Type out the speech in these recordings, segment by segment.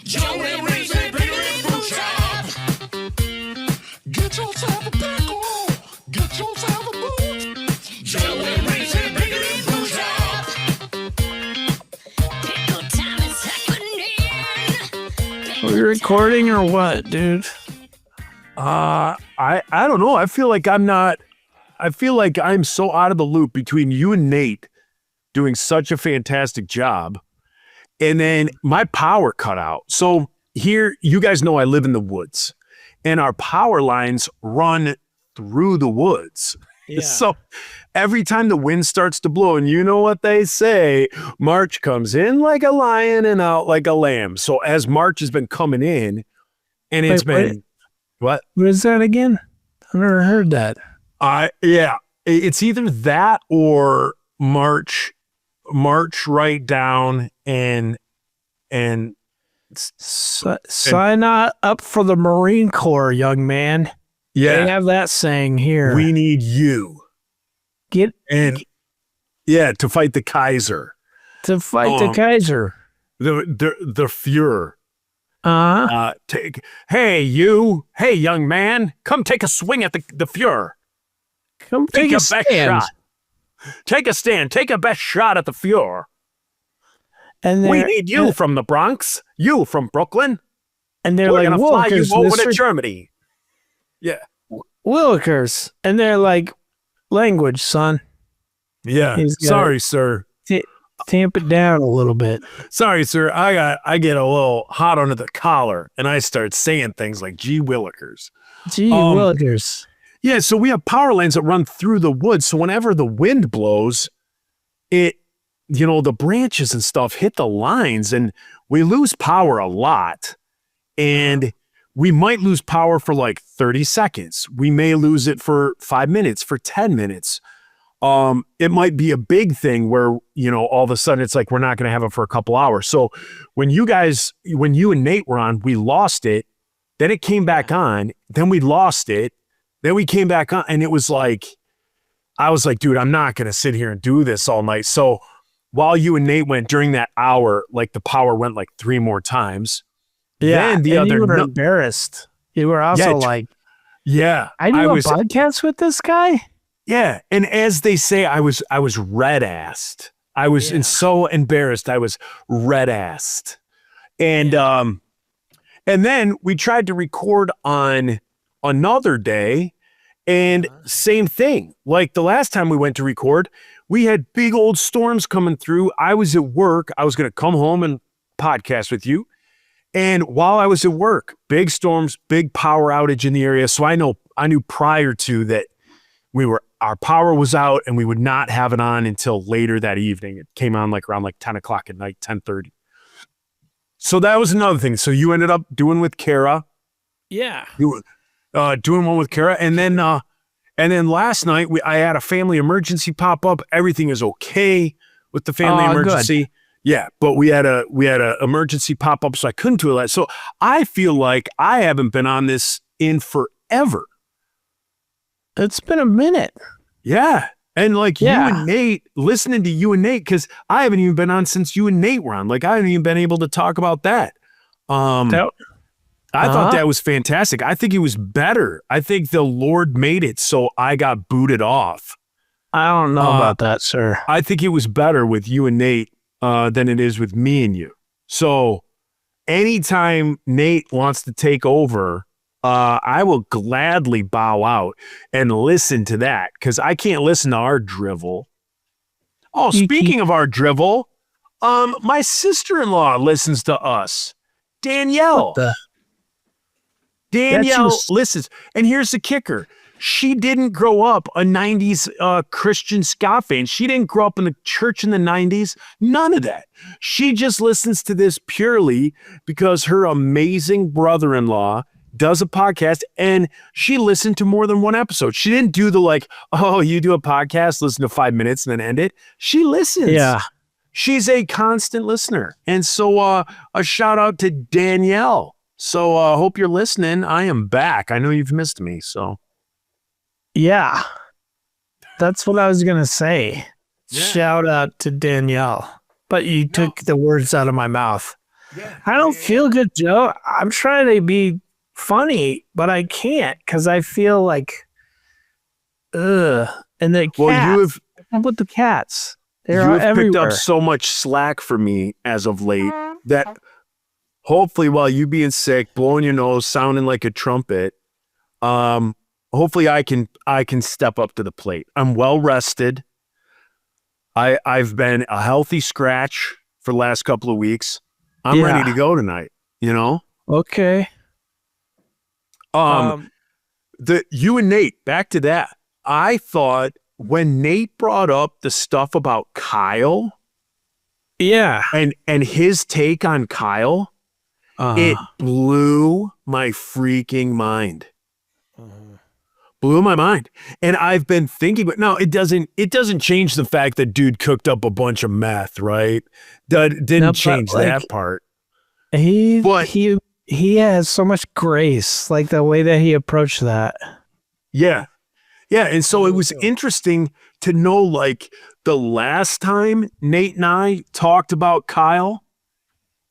Joey Reese and Billy Blue Shop. Get yourself a pickle. Get yourself a boot. Joey Reese and Billy Blue Shop. Pickle time is happening. Are we recording or what, dude? I don't know. I feel like I'm so out of the loop between you and Nate doing such a fantastic job. And then my power cut out. So here, you guys know I live in the woods and our power lines run through the woods. Yeah. So every time the wind starts to blow, and you know what they say, March comes in like a lion and out like a lamb. So as March has been coming in and it's been, what? What is that again? I've never heard that. Yeah, it's either that or March right down and Sign up for the Marine Corps, young man. yeah, They have that saying here. we need you Get to fight the Kaiser, to fight the Kaiser. the Fuhrer. Uh-huh. Hey young man, come take a swing at the Fuhrer. Come Take take your a best stand. shot. Take a stand. Take a best shot at the Fuhrer. And We they're, need you from the Bronx. You from Brooklyn. and they're We're like, gonna fly you Willikers, over to Mr. Germany. Yeah. Willikers. And they're like, language, son. Yeah. He's got Sorry, sir. Tamp it down a little bit. Sorry, sir. I get a little hot under the collar and I start saying things like gee willikers. Gee, Willikers. Yeah, so we have power lines that run through the woods. So whenever the wind blows, the branches and stuff hit the lines and we lose power a lot. And we might lose power for like 30 seconds. We may lose it for 5 minutes, for 10 minutes. It might be a big thing where, all of a sudden it's like, we're not going to have it for a couple hours. So when you and Nate were on, we lost it. Then it came back on. Then we lost it. Then we came back on. And it was like, I was like, dude, I'm not going to sit here and do this all night. So while you and Nate went during that hour, like the power went like 3 more times. Yeah. Then You were embarrassed. You were also like, yeah, I do a podcast with this guy? Yeah, and as they say, I was red-assed. I was so embarrassed. I was red-assed. And then we tried to record on another day, and same thing. Like the last time we went to record, we had big old storms coming through. I was at work. I was going to come home and podcast with you. And while I was at work, big storms, big power outage in the area. So I knew prior to that our power was out and we would not have it on until later that evening. It came on around 10 o'clock at night, 10:30. So that was another thing. So you ended up doing with Kara. Yeah. You were doing one with Kara. And then last night I had a family emergency pop up. Everything is okay with the family emergency. Good. Yeah, but we had a emergency pop up, so I couldn't do that. So I feel like I haven't been on this in forever. It's been a minute. Yeah. And you and Nate, listening to you and Nate, because I haven't even been on since you and Nate were on. I haven't even been able to talk about that. I thought that was fantastic. I think it was better. I think the Lord made it so I got booted off. I don't know about that, sir. I think it was better with you and Nate than it is with me and you. So anytime Nate wants to take over, I will gladly bow out and listen to that because I can't listen to our drivel. Oh, speaking of our drivel, my sister-in-law listens to us. Danielle. Danielle listens. And here's the kicker. She didn't grow up a 90s Christian ska fan. She didn't grow up in the church in the 90s. None of that. She just listens to this purely because her amazing brother-in-law does a podcast and she listened to more than one episode. She didn't do the you do a podcast, listen to 5 minutes and then end it. She listens. Yeah. She's a constant listener. And so a shout out to Danielle. So hope you're listening. I am back. I know you've missed me. So. Yeah. That's what I was going to say. Yeah. Shout out to Danielle. But you took the words out of my mouth. I don't feel good, Joe. I'm trying to be funny, but I can't because I feel like, ugh. And the Well, cats. What's up with the cats? They're you have picked up everywhere. so much slack for me as of late that hopefully while you being sick, blowing your nose, sounding like a trumpet, hopefully I can step up to the plate. I'm well rested. I've been a healthy scratch for the last couple of weeks. I'm ready to go tonight, you know? Okay. You and Nate, back to that. I thought when Nate brought up the stuff about Kyle Yeah. and his take on Kyle, it blew my freaking mind. Blew my mind. And I've been thinking, but no, it doesn't change the fact that dude cooked up a bunch of meth, right? Didn't change that part. He has so much grace, like the way that he approached that. Yeah. Yeah. And so it was interesting to know, like, the last time Nate and I talked about Kyle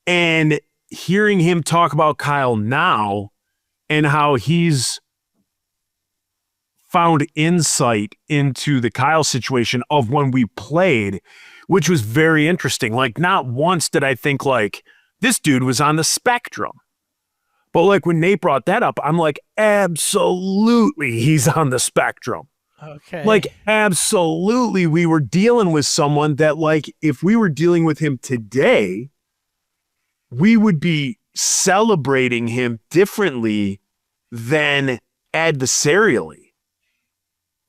and hearing him talk about Kyle now and how he's found insight into the Kyle situation of when we played, which was very interesting. Like, not once did I think, like, this dude was on the spectrum. But like when Nate brought that up, I'm like, absolutely, he's on the spectrum. Okay. Like, absolutely, we were dealing with someone that, like, if we were dealing with him today, we would be celebrating him differently than adversarially.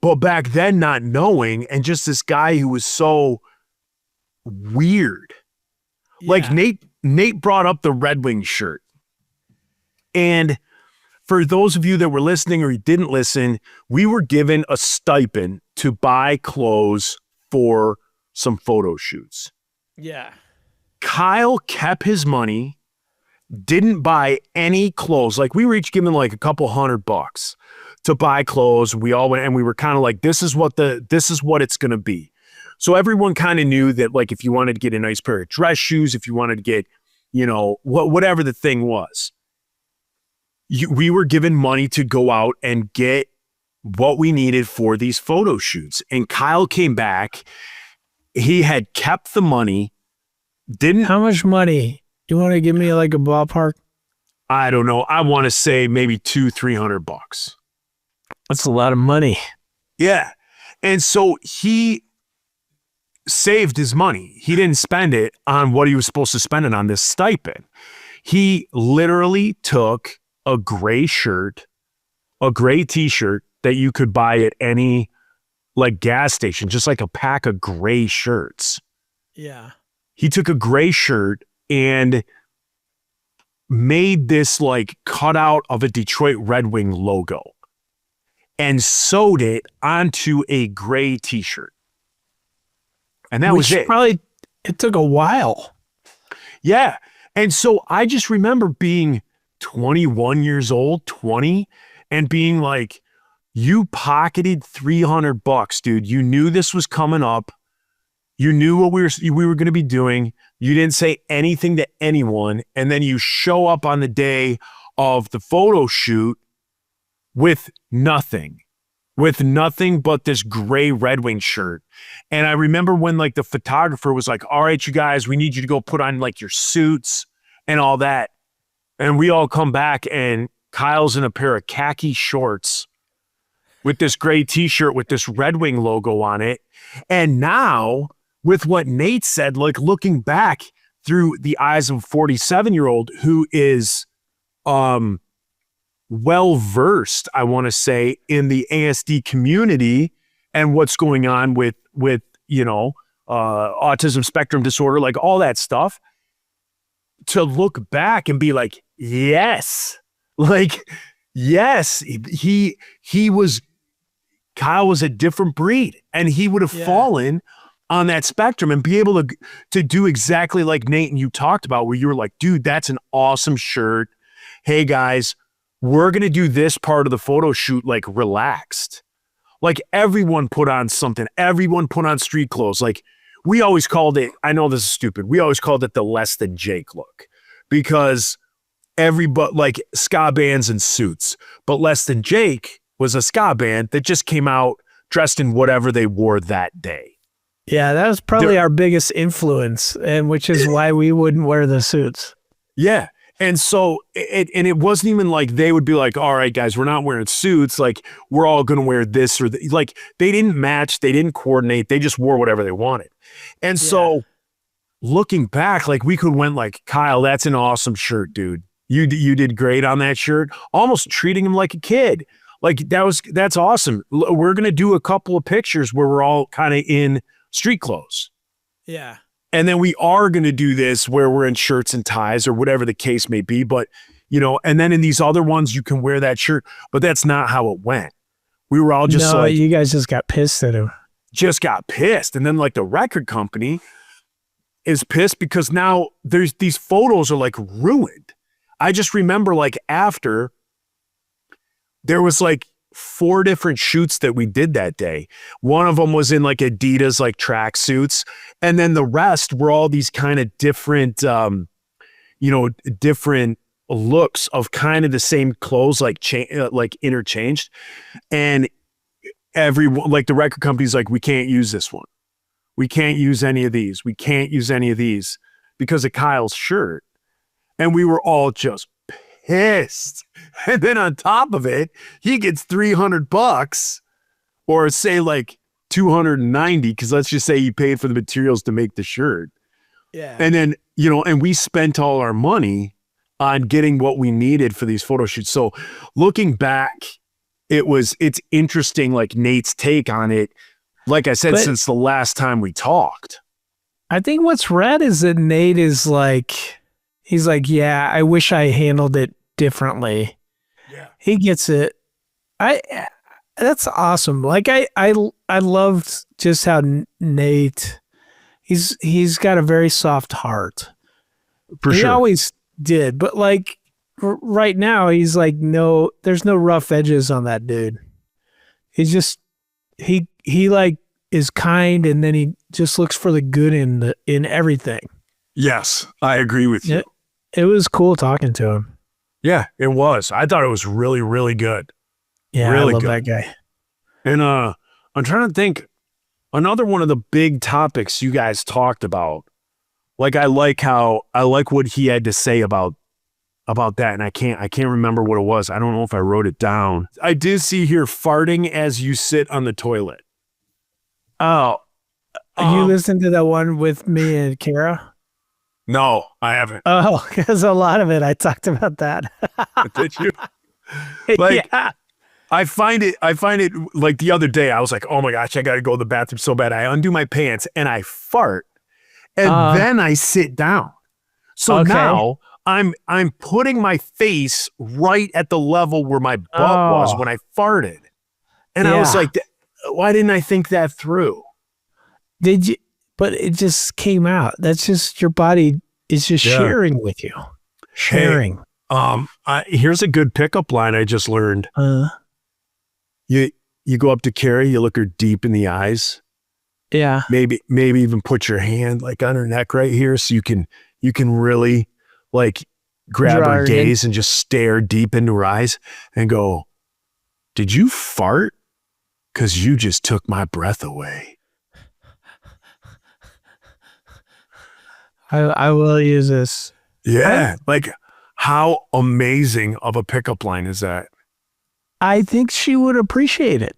But back then, not knowing, and just this guy who was so weird. Like Nate brought up the Red Wing shirt. And for those of you that were listening or you didn't listen, we were given a stipend to buy clothes for some photo shoots. Yeah. Kyle kept his money, didn't buy any clothes. Like, we were each given like a couple $100 to buy clothes. We all went and we were kind of like, this is what it's going to be. So everyone kind of knew that, like, if you wanted to get a nice pair of dress shoes, if you wanted to get, you know, whatever the thing was, we were given money to go out and get what we needed for these photo shoots. And Kyle came back. He had kept the money. How much money? You want to give me like a ballpark? I don't know. I want to say maybe $200-$300. That's a lot of money. Yeah. And so he saved his money. He didn't spend it on what he was supposed to spend it on, this stipend. He literally took a gray shirt, a gray t-shirt that you could buy at any like gas station, just like a pack of gray shirts. Yeah. He took a gray shirt and made this like cutout of a Detroit Red Wing logo and sewed it onto a gray t-shirt. And that was it. It took a while. Yeah. And so I just remember being 21 years old, 20, and being like, you pocketed $300, dude. You knew this was coming up. You knew what we were going to be doing. You didn't say anything to anyone. And then you show up on the day of the photo shoot with nothing but this gray Red Wing shirt. And I remember when like the photographer was like, all right, you guys, we need you to go put on like your suits and all that. And we all come back and Kyle's in a pair of khaki shorts with this gray t-shirt with this Red Wing logo on it. And now with what Nate said, like looking back through the eyes of a 47-year-old who is well-versed, I want to say, in the ASD community and what's going on with you know, autism spectrum disorder, like all that stuff, to look back and be like, yes, Kyle was a different breed and he would have fallen on that spectrum and be able to do exactly like Nate and you talked about, where you were like, dude, that's an awesome shirt. Hey guys, we're going to do this part of the photo shoot like relaxed. Like everyone put on something. Everyone put on street clothes. Like we always called it, I know this is stupid, we always called it the less than Jake look. because everybody, like ska bands and suits, but Less Than Jake was a ska band that just came out dressed in whatever they wore that day. Yeah, that was probably our biggest influence, and which is why we wouldn't wear the suits. Yeah. And so it wasn't even like they would be like, all right, guys, we're not wearing suits. Like, we're all going to wear this or like they didn't match. They didn't coordinate. They just wore whatever they wanted. And so looking back, like we could went like, Kyle, that's an awesome shirt, dude. You did great on that shirt. Almost treating him like a kid. Like that's awesome. We're going to do a couple of pictures where we're all kind of in street clothes. Yeah. And then we are going to do this where we're in shirts and ties or whatever the case may be. But, you know, and then in these other ones, you can wear that shirt, but that's not how it went. We were all just like, you guys just got pissed at him. Just got pissed. And then like the record company is pissed because now there's these photos are like ruined. I just remember like after there was like 4 different shoots that we did that day. One of them was in like Adidas, like track suits. And then the rest were all these kind of different, different looks of kind of the same clothes, like interchanged. And everyone, like the record company's like, we can't use this one. We can't use any of these. We can't use any of these because of Kyle's shirt. And we were all just pissed. And then on top of it, he gets $300 or say like 290 because let's just say he paid for the materials to make the shirt. Yeah. And then, you know, and we spent all our money on getting what we needed for these photo shoots. So looking back, it's interesting, like Nate's take on it. Like I said, since the last time we talked. I think what's rad is that Nate is like, he's like, yeah, I wish I handled it differently. Yeah. He gets it. That's awesome. Like I loved just how Nate, he's got a very soft heart. For he sure. always did, but like right now he's like, no, there's no rough edges on that dude. He's just, he like is kind, and then he just looks for the good in everything. Yes, I agree with you. It was cool talking to him. Yeah, it was. I thought it was really, really good. Yeah, really I love good. that guy. And I'm trying to think another one of the big topics you guys talked about. Like I like what he had to say about that, and I can't remember what it was. I don't know if I wrote it down. I did see here farting as you sit on the toilet. Oh, you listened to that one with me and Kara? No, I haven't. Oh, because a lot of it, I talked about that. Did you? Like, yeah. I find it like the other day, I was like, oh my gosh, I got to go to the bathroom so bad. I undo my pants and I fart and then I sit down. So now I'm putting my face right at the level where my butt was when I farted. And I was like, why didn't I think that through? Did you? But it just came out. That's just your body is just sharing with you. Sharing. Hey, here's a good pickup line I just learned. You go up to Carrie, you look her deep in the eyes. Yeah. Maybe even put your hand like on her neck right here so you can really like grab her gaze and just stare deep into her eyes and go, did you fart? 'Cause you just took my breath away. I will use this. Yeah. Like how amazing of a pickup line is that? I think she would appreciate it.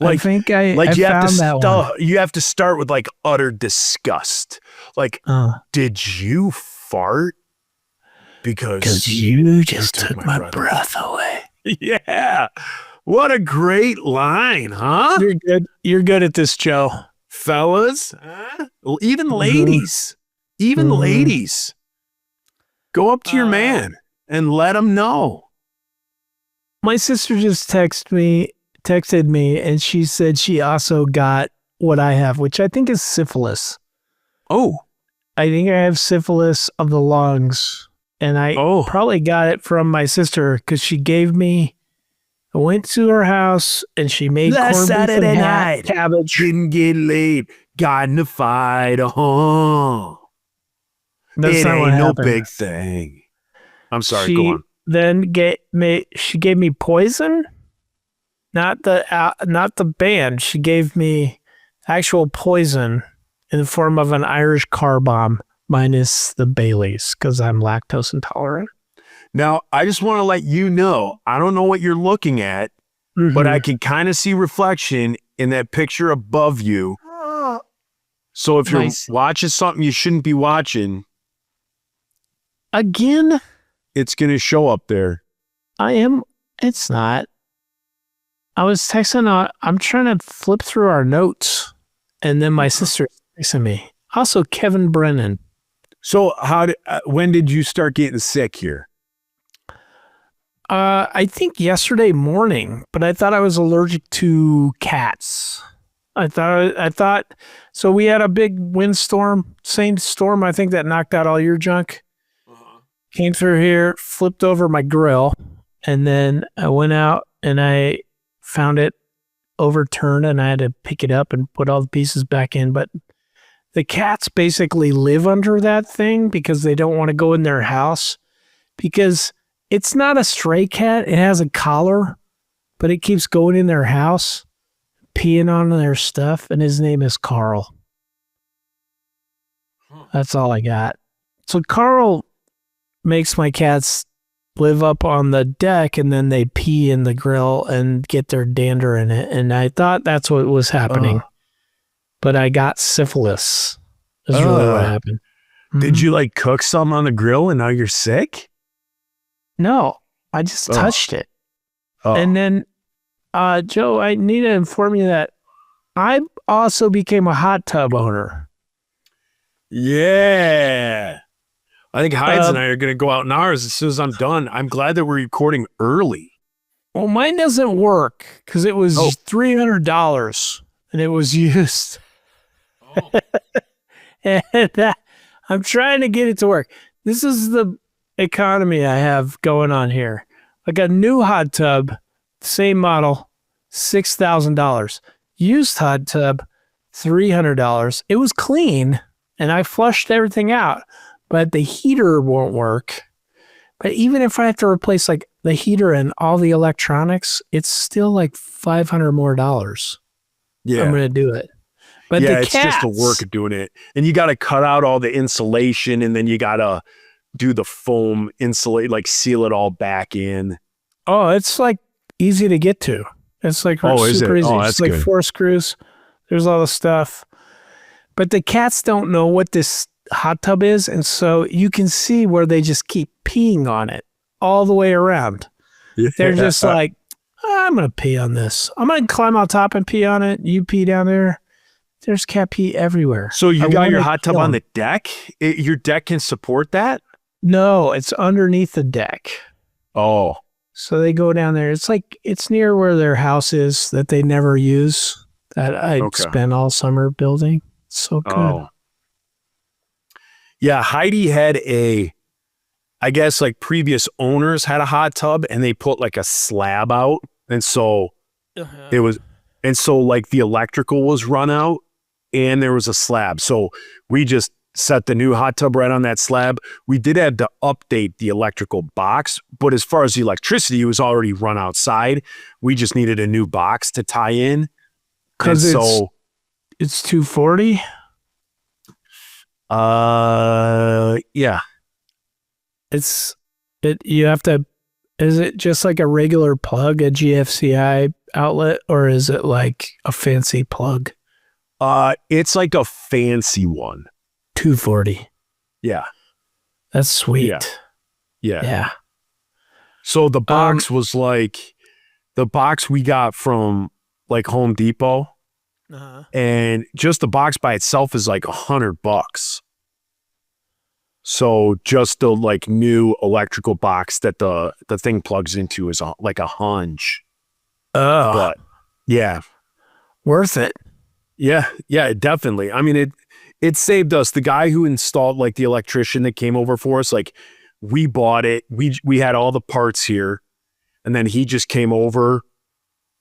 Like, I think I you have found that one. You have to start with like utter disgust. Like, did you fart? Because you just took my breath away. Yeah. What a great line, huh? You're good. You're good at this, Joe. Fellas, even ladies, ladies, go up to your man and let him know. My sister just texted me, and she said she also got what I have, which I think is syphilis. Oh. I think I have syphilis of the lungs, and I probably got it from my sister because she gave me. I went to her house and she made corned beef and cabbage. Didn't get laid. Got in a fight. That's it not what ain't no happened. big thing. I'm sorry. She Go on. then she gave me poison, not the band. She gave me actual poison in the form of an Irish car bomb minus the Baileys because I'm lactose intolerant. Now, I just want to let you know, I don't know what you're looking at, but I can kind of see reflection in that picture above you. So if you're watching something you shouldn't be watching, again, it's going to show up there. It's not. I was texting, I'm trying to flip through our notes, and then my sister texted me. Also, Kevin Brennan. So when did you start getting sick here? I think yesterday morning, but I thought I was allergic to cats. I thought, so we had a big windstorm, same storm, I think, that knocked out all your junk. Came through here, flipped over my grill, and then I went out and I found it overturned and I had to pick it up and put all the pieces back in. But the cats basically live under that thing because they don't want to go in their house because it's not a stray cat. It has a collar, but it keeps going in their house, peeing on their stuff, and his name is Carl. That's all I got. So Carl makes my cats live up on the deck, and then they pee in the grill and get their dander in it. And I thought that's what was happening. But I got syphilis. That's really what happened. Did you like cook some on the grill and now you're sick? No, I just touched it. And then, Joe, I need to inform you that I also became a hot tub owner. Yeah. I think Hides and I are going to go out in ours as soon as I'm done. I'm glad that we're recording early. Well, mine doesn't work because it was $300 and it was used. And I'm trying to get it to work. This is the economy I have going on here. I got a new hot tub, same model, $6,000. Used hot tub, $300. It was clean, and I flushed everything out, but the heater won't work. But even if I have to replace like the heater and all the electronics, it's still like $500 more. Yeah, I'm gonna do it. But yeah, the it's cats, just the work of doing it, and you got to cut out all the insulation, and then you got to do the foam insulate, like seal it all back in. Oh, it's like easy to get to. It's like super easy. It's like 4 screws. There's all the stuff. But the cats don't know what this hot tub is, and so you can see where they just keep peeing on it all the way around. Yeah. They're just like, I'm going to pee on this. I'm going to climb on top and pee on it. You pee down there. There's cat pee everywhere. So you got your hot tub on the deck? Your deck can support that? No, it's underneath the deck. Oh. So they go down there. It's like, it's near where their house is that they never use, that I spent all summer building. It's so good. Oh. Yeah, Heidi had I guess like previous owners had a hot tub and they put like a slab out. And so it was, and so like the electrical was run out and there was a slab. So we just set the new hot tub right on that slab. We did have to update the electrical box, but as far as the electricity, it was already run outside. We just needed a new box to tie in. Because it's 240? Yeah. You have to, is it just like a regular plug, a GFCI outlet, or is it like a fancy plug? It's like a fancy one. 240. Yeah. That's sweet. Yeah. So the box was like the box we got from like Home Depot. And just the box by itself is like $100. So just the like new electrical box that the thing plugs into is like a hunch. Oh. But yeah. Worth it. Yeah, definitely. I mean, it saved us. The guy who installed, like the electrician that came over for us, like we bought it. We had all the parts here, and then he just came over,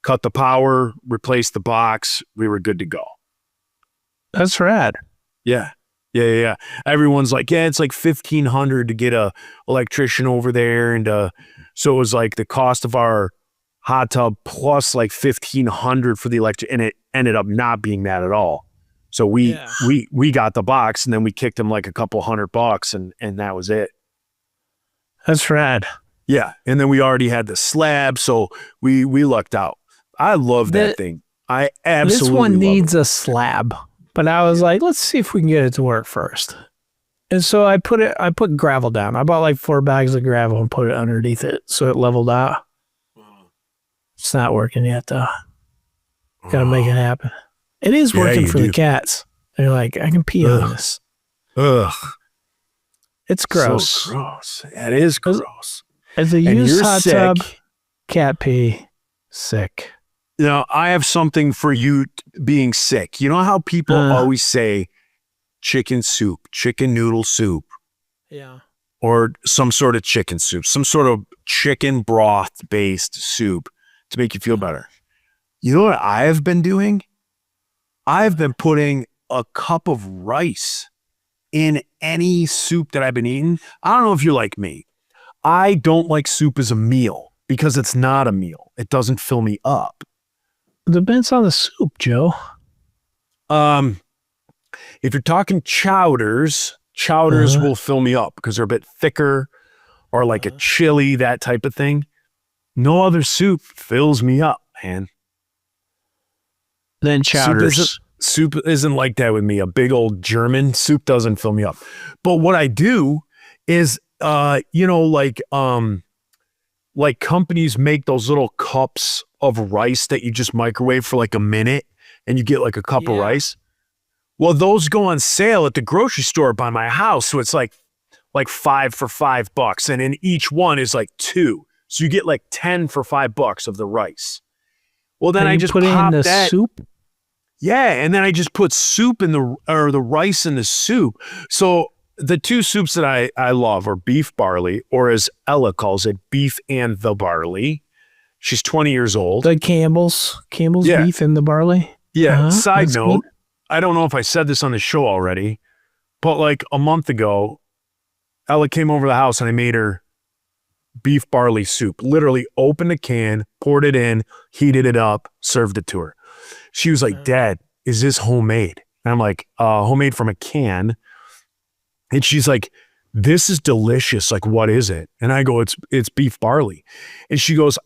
cut the power, replaced the box. We were good to go. That's rad. Yeah. Yeah. Everyone's like, yeah, it's like $1,500 to get a electrician over there. And so it was like the cost of our hot tub plus like $1,500 for the electric, and it ended up not being that at all. So we got the box, and then we kicked him like a couple $100, and that was it. That's rad. Yeah. And then we already had the slab, so we lucked out. I love that thing. I absolutely This one love needs it. a slab, but I was like, let's see if we can get it to work first. And so I put gravel down. I bought like 4 bags of gravel and put it underneath it so it leveled out. It's not working yet though. Gotta make it happen. It is working for the cats. They're like, I can pee on this. Ugh. It's gross. So gross. It is gross. As a And used you're hot sick. tub, cat pee, sick. Now, I have something for you being sick. You know how people always say chicken soup, chicken noodle soup, Yeah. or some sort of chicken soup, some sort of chicken broth-based soup to make you feel better. You know what I have been doing? I've been putting a cup of rice in any soup that I've been eating. I don't know if you're like me. I don't like soup as a meal because it's not a meal. It doesn't fill me up. Depends on the soup, Joe. If you're talking chowders will fill me up because they're a bit thicker, or like a chili, that type of thing. No other soup fills me up, man. Then chowders. Soup isn't like that with me. A big old German soup doesn't fill me up. But what I do is, like companies make those little cups of rice that you just microwave for like a minute, and you get like a cup of rice. Well, those go on sale at the grocery store by my house. So it's like 5 for $5. And in each one is like 2. So you get like 10 for $5 of the rice. Well, then I just put it pop in the that soup. Yeah, and then I just put the rice in the soup. So the 2 soups that I love are beef barley, or as Ella calls it, beef and the barley. She's 20 years old. The Campbell's beef and the barley. Yeah. Side that's note, good. I don't know if I said this on the show already, but like a month ago, Ella came over to the house and I made her beef barley soup. Literally opened a can, poured it in, heated it up, served it to her. She was like, Dad, is this homemade? And I'm like, homemade from a can. And she's like, this is delicious. Like, what is it? And I go, it's beef barley. And she goes,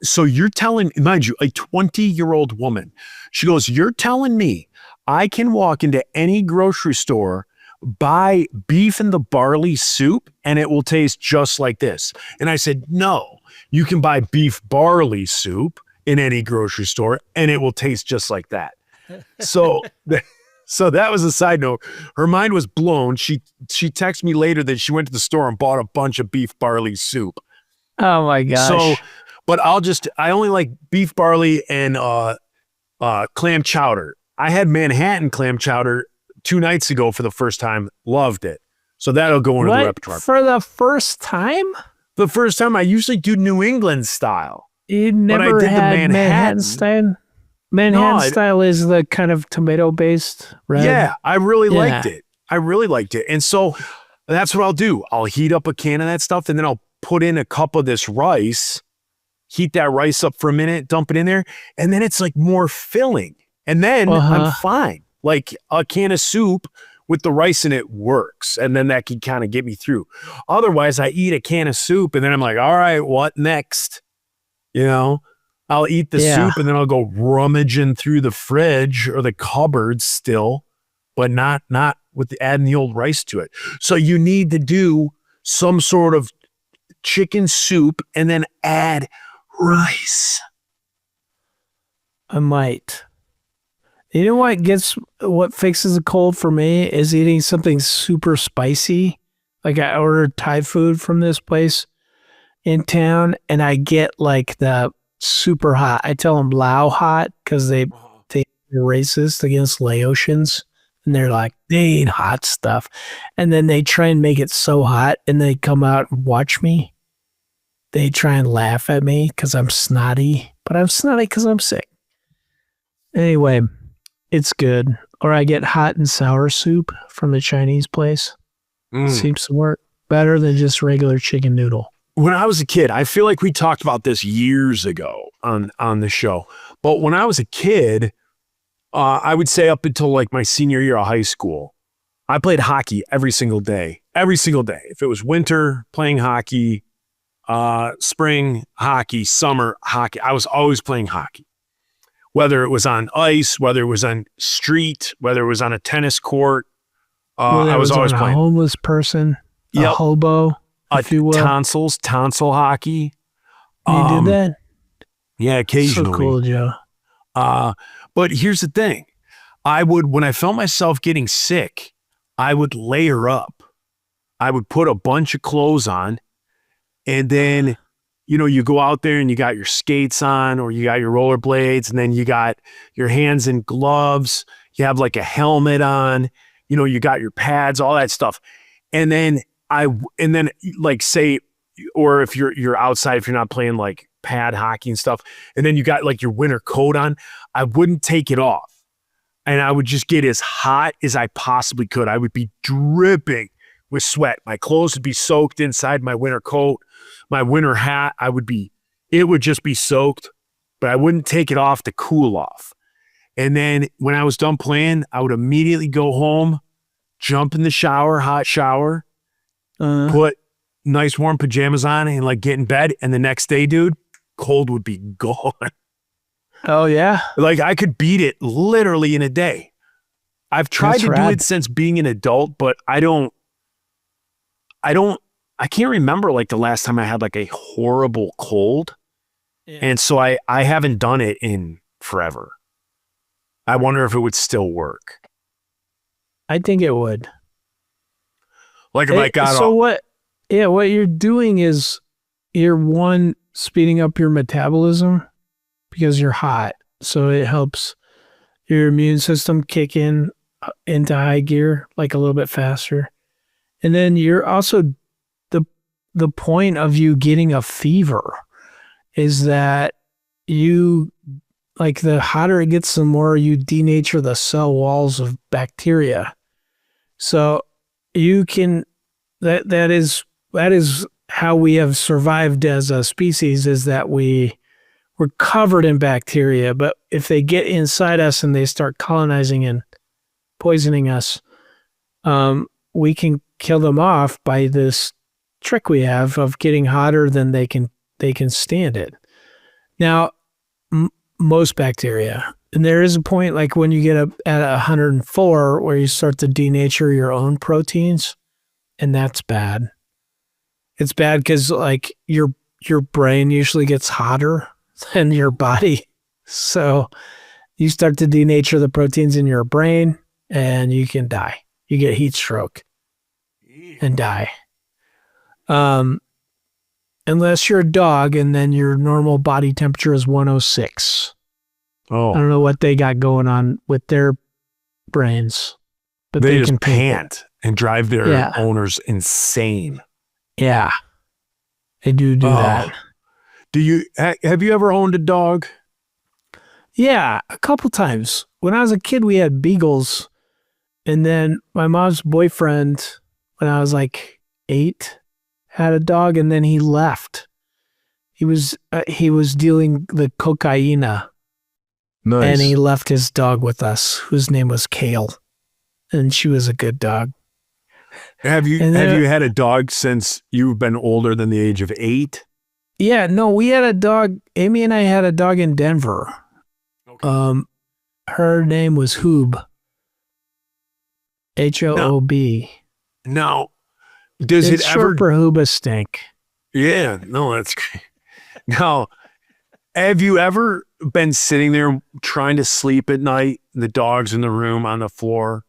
so you're telling, mind you, a 20-year-old woman. She goes, you're telling me I can walk into any grocery store, buy beef in the barley soup, and it will taste just like this. And I said, no, you can buy beef barley soup in any grocery store, and it will taste just like that. So that was a side note. Her mind was blown. She texted me later that she went to the store and bought a bunch of beef barley soup. Oh my gosh. So, but I only like beef barley and clam chowder. I had Manhattan clam chowder 2 nights ago for the first time. Loved it. So that'll go into the repertoire. For the first time? The first time. I usually do New England style. You never had Manhattan style? Manhattan style is the kind of tomato-based red. Yeah, I really liked it. And so that's what I'll do. I'll heat up a can of that stuff, and then I'll put in a cup of this rice, heat that rice up for a minute, dump it in there, and then it's like more filling. And then I'm fine. Like a can of soup with the rice in it works. And then that can kind of get me through. Otherwise, I eat a can of soup and then I'm like, all right, what next? You know, I'll eat the soup and then I'll go rummaging through the fridge or the cupboard still, but not with adding the old rice to it. So you need to do some sort of chicken soup and then add rice. I might. You know what fixes a cold for me is eating something super spicy. Like I ordered Thai food from this place in town and I get like the super hot. I tell them Lao hot because they're racist against Laotians. And they're like, they eat hot stuff. And then they try and make it so hot and they come out and watch me. They try and laugh at me because I'm snotty. But I'm snotty because I'm sick. Anyway, it's good. or I get hot and sour soup from the Chinese place. Seems to work better than just regular chicken noodle. When I was a kid, I feel like we talked about this years ago on the show. But when I was a kid, I would say up until like my senior year of high school, I played hockey every single day. Every single day. If it was winter, playing hockey, spring, hockey, summer, hockey. I was always playing hockey. Whether it was on ice, whether it was on street, whether it was on a tennis court, I was always playing. A homeless person, a Yep. hobo, if you will. Tonsil hockey. You did that? Yeah, occasionally. So cool, Joe. But here's the thing. When I felt myself getting sick, I would layer up. I would put a bunch of clothes on, and then, you go out there and you got your skates on, or you got your rollerblades, and then you got your hands in gloves. You have like a helmet on, you got your pads, all that stuff. And then like say, or if you're outside, if you're not playing like pad hockey and stuff, and then you got like your winter coat on, I wouldn't take it off. And I would just get as hot as I possibly could. I would be dripping with sweat. My clothes would be soaked inside my winter coat, my winter hat. It would just be soaked, but I wouldn't take it off to cool off. And then when I was done playing, I would immediately go home, jump in the shower, hot shower, put nice warm pajamas on and like get in bed. And the next day, dude, cold would be gone. Oh, yeah? Like I could beat it literally in a day. I've tried to do it since being an adult, but I can't remember like the last time I had like a horrible cold. Yeah. And so I haven't done it in forever. I wonder if it would still work. I think it would. Like if I got so what you're doing is you're speeding up your metabolism because you're hot. So it helps your immune system kick into high gear like a little bit faster. And then you're also the point of you getting a fever is that you, like the hotter it gets, the more you denature the cell walls of bacteria. So you can, that is how we have survived as a species, is that we're covered in bacteria, but if they get inside us and they start colonizing and poisoning us, we can kill them off by this trick we have of getting hotter than they can stand it. Now, most bacteria, and there is a point like when you get up at 104 where you start to denature your own proteins, and that's bad. It's bad because like your brain usually gets hotter than your body. So you start to denature the proteins in your brain and you can die. You get heat stroke and die. Unless you're a dog and then your normal body temperature is 106. Oh. I don't know what they got going on with their brains, but they just can pant and drive their owners insane. Yeah. They do that. Have you ever owned a dog? Yeah, a couple times. When I was a kid, we had beagles. And then my mom's boyfriend, when I was like 8, had a dog, and then he left. He was dealing the cocaine. Nice. And he left his dog with us, whose name was Kale. And she was a good dog. Have you had a dog since you've been older than the age of 8? Yeah, no, we had a dog. Amy and I had a dog in Denver. Okay. Her name was Hoob. Hoob. Now, does it's it short ever for Hooba Stink? Yeah, no, that's great. Now, have you ever been sitting there trying to sleep at night, the dog's in the room on the floor,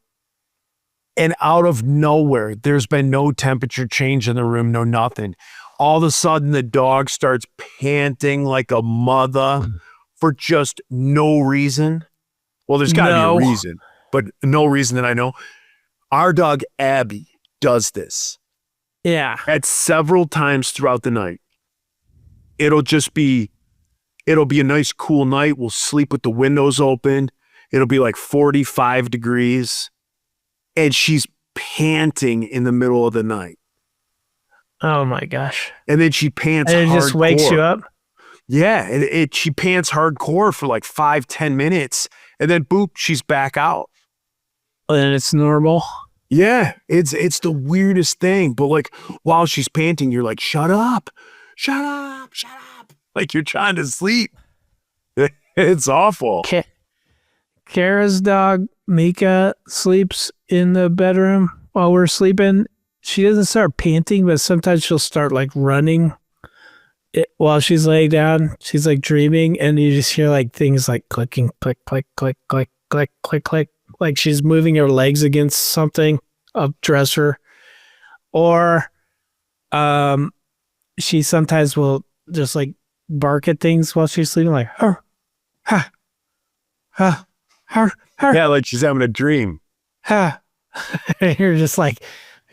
and out of nowhere, there's been no temperature change in the room, no nothing. All of a sudden, the dog starts panting like a mother for just no reason? Well, there's got to be a reason, but no reason that I know. Our dog, Abby, does this. Yeah. At several times throughout the night. It'll be a nice cool night. We'll sleep with the windows open. It'll be like 45 degrees and she's panting in the middle of the night. Oh my gosh. And then she pants And it just wakes hardcore. you up? Yeah, she pants hardcore for like 5-10 minutes, and then boop, she's back out. And it's normal. Yeah, it's the weirdest thing. But like while she's panting, you're like, shut up, shut up, shut up. Like you're trying to sleep. It's awful. Kara's dog, Mika, sleeps in the bedroom while we're sleeping. She doesn't start panting, but sometimes she'll start like running while she's laying down. She's like dreaming, and you just hear like things like clicking, click, click, click, click, click, click, click. Like she's moving her legs against something, a dresser. Or she sometimes will just like bark at things while she's sleeping, like, her, ha, ha, her. Yeah, like she's having a dream. Ha. And you're just like,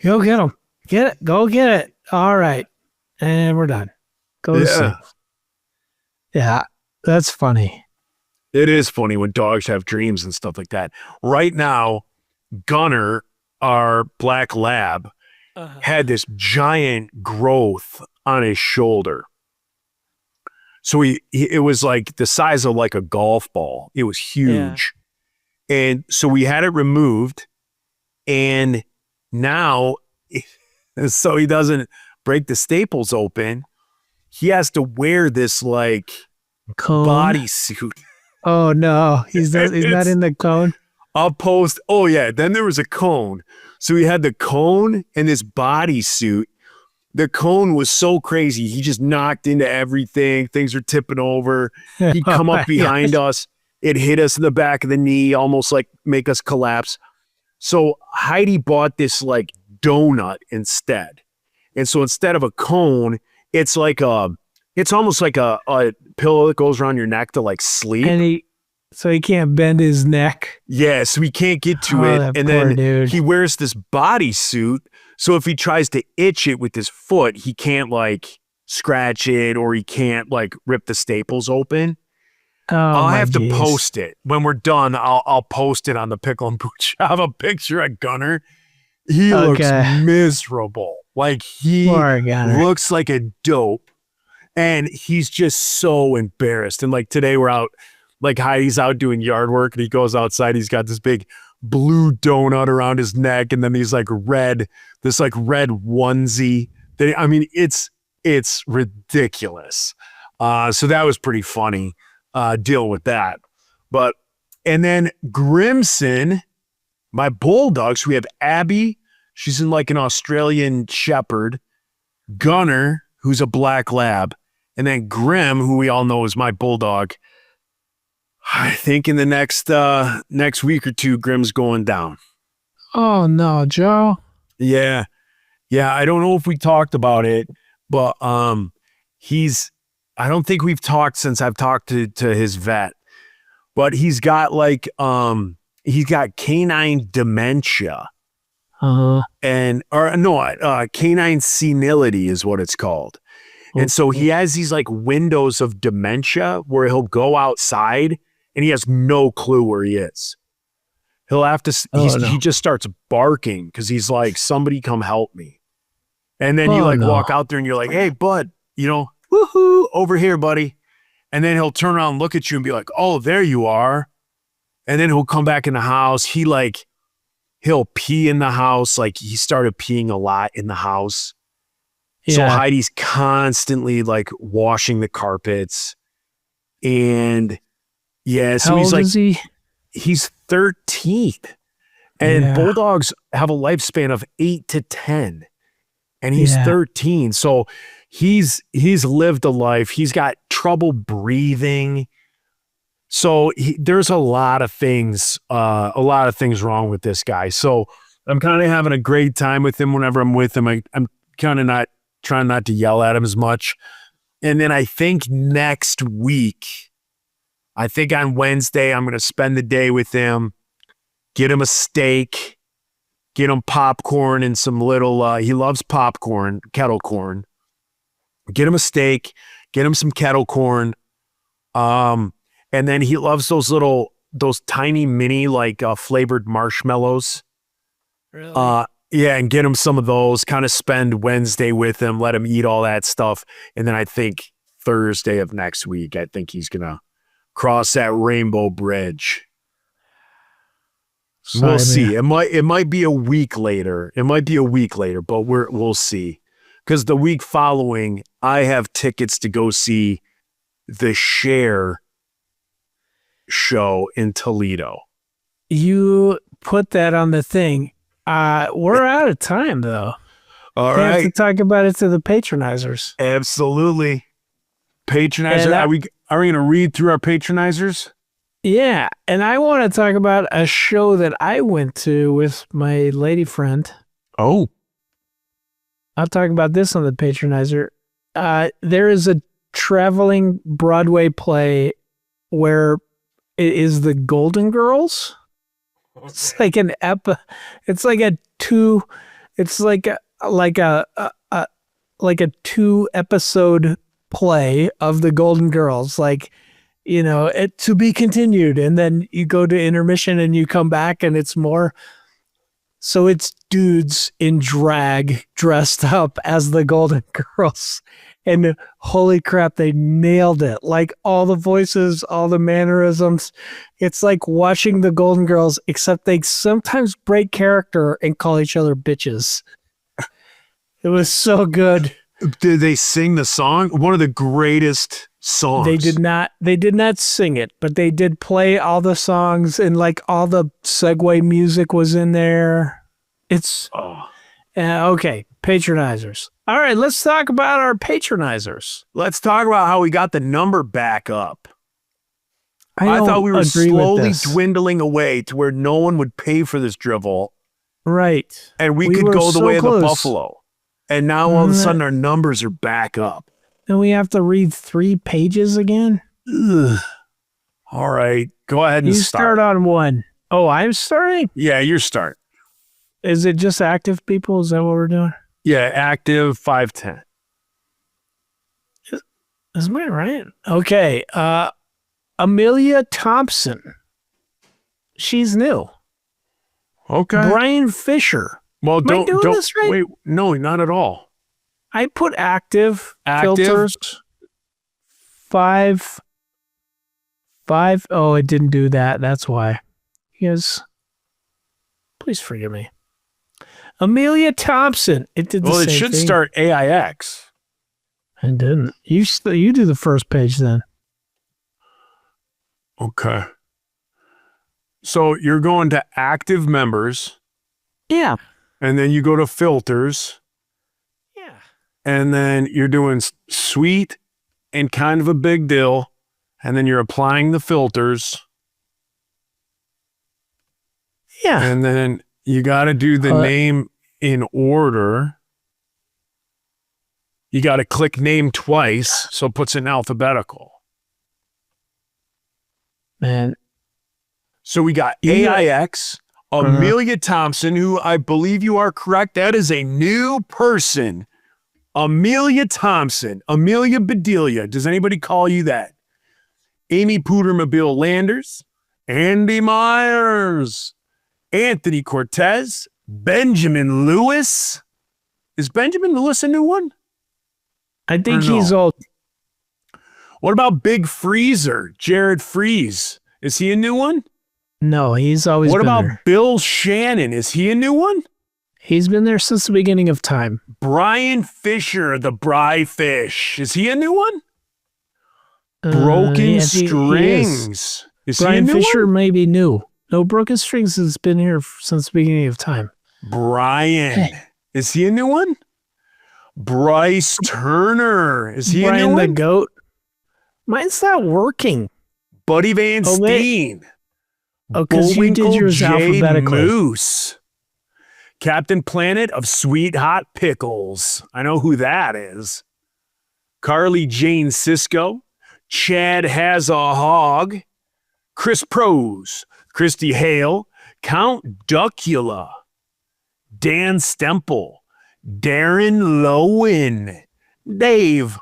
go get them. Get it. Go get it. All right. And we're done. Go to sleep. Yeah. That's funny. It is funny when dogs have dreams and stuff like that. Right now, Gunner, our black lab, had this giant growth on his shoulder. So it was like the size of like a golf ball. It was huge. Yeah. And so we had it removed. And now, so he doesn't break the staples open, he has to wear this like bodysuit. Oh no, he's not in the cone. I'll post. Oh yeah, then there was a cone. So he had the cone and this bodysuit. The cone was so crazy. He just knocked into everything. Things are tipping over. He'd come up behind us. It hit us in the back of the knee, almost like make us collapse. So Heidi bought this like donut instead. And so instead of a cone, it's like it's almost like a pillow that goes around your neck to like sleep. And so he can't bend his neck. Yeah, so he can't get to it. And then he wears this bodysuit. So if he tries to itch it with his foot, he can't like scratch it, or he can't like rip the staples open. I'll have to post it. When we're done, I'll post it on the Pickle and Pooch. I have a picture of Gunner. He looks miserable. Like he looks like a dope. And he's just so embarrassed. And like today we're out, like Heidi's out doing yard work, and he goes outside. He's got this big blue donut around his neck, and then these like red onesie. I mean, it's ridiculous. So that was pretty funny, dealing with that. And then Grimson, my bulldogs, we have Abby. She's in like an Australian Shepherd. Gunner, who's a black lab. And then Grim, who we all know is my bulldog. I think in the next week or two, Grim's going down. Oh no, Joe. Yeah. I don't know if we talked about it, but I don't think we've talked since I've talked to his vet. But he's got like he's got canine dementia. Canine senility is what it's called. And so he has these like windows of dementia where he'll go outside and he has no clue where he is. He'll have to, he just starts barking because he's like, somebody come help me. And then you walk out there and you're like, hey, bud, woohoo, over here, buddy. And then he'll turn around and look at you and be like, oh, there you are. And then he'll come back in the house. He'll pee in the house. Like he started peeing a lot in the house. Yeah. So Heidi's constantly like washing the carpets. And yeah, so How old is he? He's 13. And bulldogs have a lifespan of 8 to 10. And he's 13. So he's lived a life. He's got trouble breathing. So there's a lot of things wrong with this guy. So I'm kind of having a great time with him whenever I'm with him. I'm kind of trying not to yell at him as much. And then I think next week, on Wednesday, I'm going to spend the day with him, get him a steak, get him popcorn and some little, he loves popcorn, kettle corn. Get him a steak, get him some kettle corn. And then he loves those little those tiny mini like flavored marshmallows. Really? Yeah, and get him some of those. Kind of spend Wednesday with him, let him eat all that stuff, and then I think Thursday of next week, I think he's gonna cross that rainbow bridge. Sorry, We'll see. man. It might be a week later. But we'll see. Because the week following, I have tickets to go see the Cher show in Toledo. You put that on the thing. We're out of time, though. All We have right. to talk about it to the patronizers. Absolutely. Patronizer. And Are we going to read through our patronizers? Yeah, and I want to talk about a show that I went to with my lady friend. Oh. I'll talk about this on the patronizer. There is a traveling Broadway play where it is the Golden Girls. Okay. It's like an it's like a two episode play of the Golden Girls, like, you know, it to be continued, and then you go to intermission and you come back and it's more. So it's dudes in drag dressed up as the Golden Girls, and holy crap, they nailed it. Like all the voices, all the mannerisms. It's like watching the Golden Girls, except they sometimes break character and call each other bitches. It was so good. Did they sing the song? One of the greatest songs. They did not sing it, but they did play all the songs, and like all the segue music was in there. It's okay. Patronizers. All right, let's talk about our patronizers. Let's talk about how we got the number back up. I don't thought we were agree with slowly this. dwindling away to where no one would pay for this drivel, Right. and we We could were go the so way close. of the buffalo. And now all of a sudden our numbers are back up. And we have to read 3 pages again? Ugh. All right, go ahead and You start on 1. Oh, I'm starting? Yeah, your start. Is it just active people? Is that what we're doing? Yeah, active 510. Is mine right? Okay. Amelia Thompson. She's new. Okay. Brian Fisher. Well, Am I doing this right? Wait, no, not at all. I put active Active? filters. 5. Oh, it didn't do that. That's why. Yes. Please forgive me. Amelia Thompson. It did the Well, same it should thing. start AIX. It didn't. You do the first page then. Okay. So you're going to active members, Yeah. and then you go to filters, Yeah. and then you're doing sweet and kind of a big deal, and then you're applying the filters, Yeah. and then you got to do the name in order. You got to click name twice, so it puts it in alphabetical. Man. So we got Yeah. AIX, Amelia Thompson, who I believe you are correct. That is a new person. Amelia Thompson, Amelia Bedelia. Does anybody call you that? Amy Pootermobile Landers, Andy Myers, Anthony Cortez, Benjamin Lewis. Is Benjamin Lewis a new one? I think Or no? he's old. What about Big Freezer, Jared Freeze? Is he a new one? No, he's always What been about there. Bill Shannon? Is he a new one? He's been there since the beginning of time. Brian Fisher, the Bry Fish. Is he a new one? Uh, Broken yes, he is. Strings. Is Brian he a new Fisher one? may be new. No, Broken Strings has been here since the beginning of time. Brian. Is he a new one? Bryce Turner. Is he a Brian new the one? Goat. Mine's not working. Buddy Van Oh, wait. Steen. Oh, because you did Bullwinkle yours J. alphabetically. Moose. Captain Planet of Sweet Hot Pickles. I know who that is. Carly Jane Cisco. Chad Has a Hog. Chris Prose. Christy Hale. Count Duckula. Dan Stemple. Darren Lowen. Dave.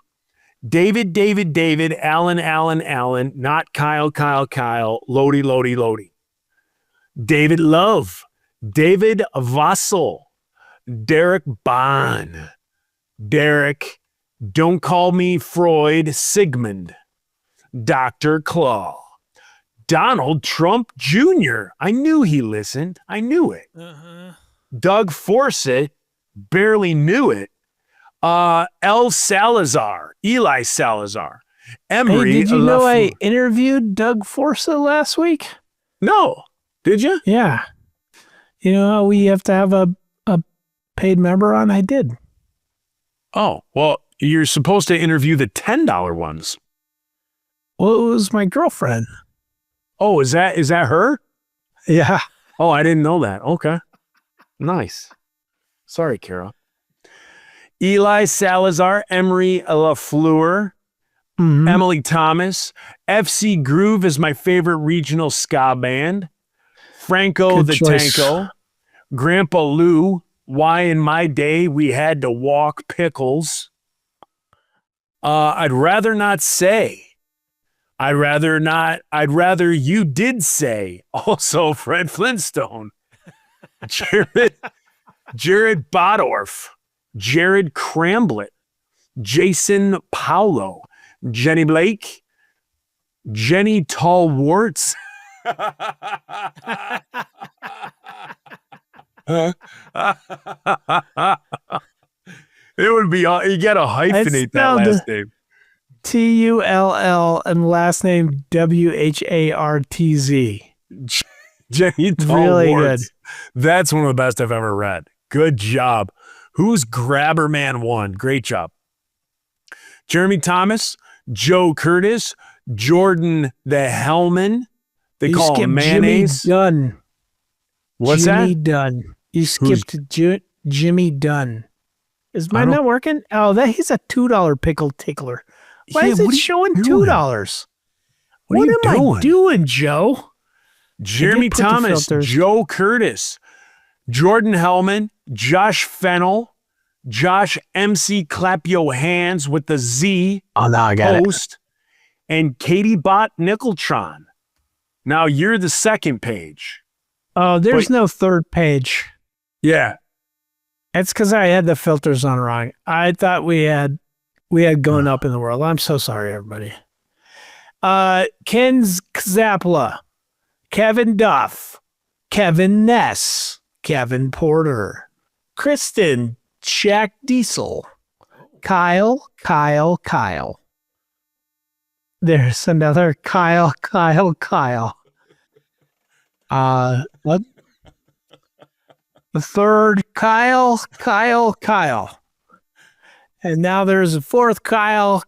David, Allen, not Kyle, Lodi. David Love, David Vassell, Derek Bond, Derek, Don't Call Me Freud, Sigmund, Dr. Claw, Donald Trump Jr. I knew he listened. I knew it. Doug Forsett, barely knew it. Eli Salazar, Emery. Hey, did you know I interviewed Doug Forsett last week? No. Did you? Yeah. You know how we have to have a paid member on? I did. Oh, well, you're supposed to interview the $10 ones. Well, it was my girlfriend. Oh, is that her? Yeah. Oh, I didn't know that. Okay. Nice. Sorry, Kara. Eli Salazar, Emery Lafleur, Emily Thomas. FC Groove is my favorite regional ska band. Franco Good the choice. Tanko. Grandpa Lou. Why in my day we had to walk pickles. I'd rather not say. I'd rather you did say. Also, Fred Flintstone. Jared Bodorf. Jared Cramblett, Jason Paulo, Jenny Blake, Jenny Tall Warts. It would be, you got to hyphenate that last name. Tull and last name Whartz. Jenny Tall Really Warts. good. That's one of the best I've ever read. Good job. Who's Grabber Man 1? Great job. Jeremy Thomas, Joe Curtis, Jordan the Hellman. They You call skipped him mayonnaise. Jimmy Dunn. What's Jimmy that? Dunn. You skipped Jimmy Dunn. Is mine don't- not working? Oh, he's a $2 pickle tickler. Why Yeah, is it what are you showing doing? $2? What are you am doing? I doing, Joe? Jeremy put the Thomas, filters. Joe Curtis, Jordan Hellman, Josh Fennel, Josh MC Clap Your Hands with the Z Oh, now I got it. host, and Katie Bot Nickeltron. Now you're the second page. Oh, there's no third page. Yeah. It's because I had the filters on wrong. I thought we had going up in the world. I'm so sorry, everybody. Ken Zappala, Kevin Duff, Kevin Ness, Kevin Porter, Kristen, Shaq Diesel, Kyle. There's another Kyle. What? The third Kyle. And now there's a fourth Kyle.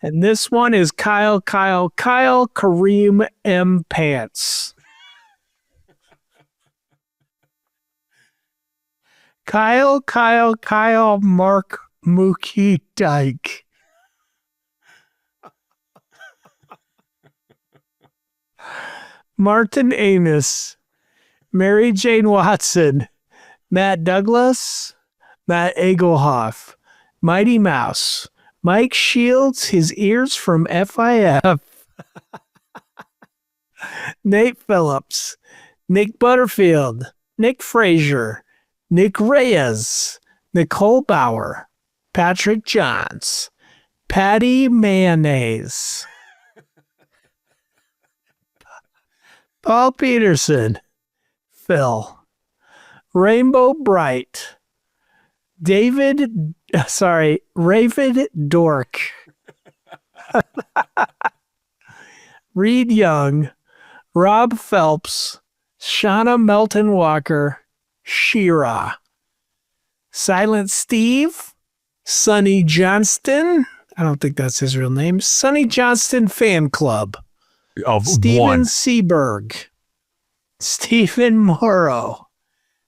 And this one is Kyle, Kareem M. Pants. Kyle, Mark Mookie Dyke. Martin Amos, Mary Jane Watson, Matt Douglas, Matt Egelhoff, Mighty Mouse, Mike Shields, his ears from FIF, Nate Phillips, Nick Butterfield, Nick Frazier, Nick Reyes, Nicole Bauer, Patrick Johns, Patty Mayonnaise, Paul Peterson, Phil, Rainbow Bright, Raven Dork, Reed Young, Rob Phelps, Shauna Melton Walker, Shira, Silent Steve, Sonny Johnston, I don't think that's his real name, Sonny Johnston Fan Club, Of Steven one. Seberg, Stephen Morrow,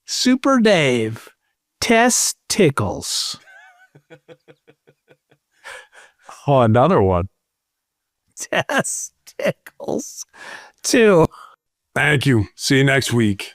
Super Dave, Tess Tickles. Oh, another one. Tess Tickles. 2. Thank you. See you next week.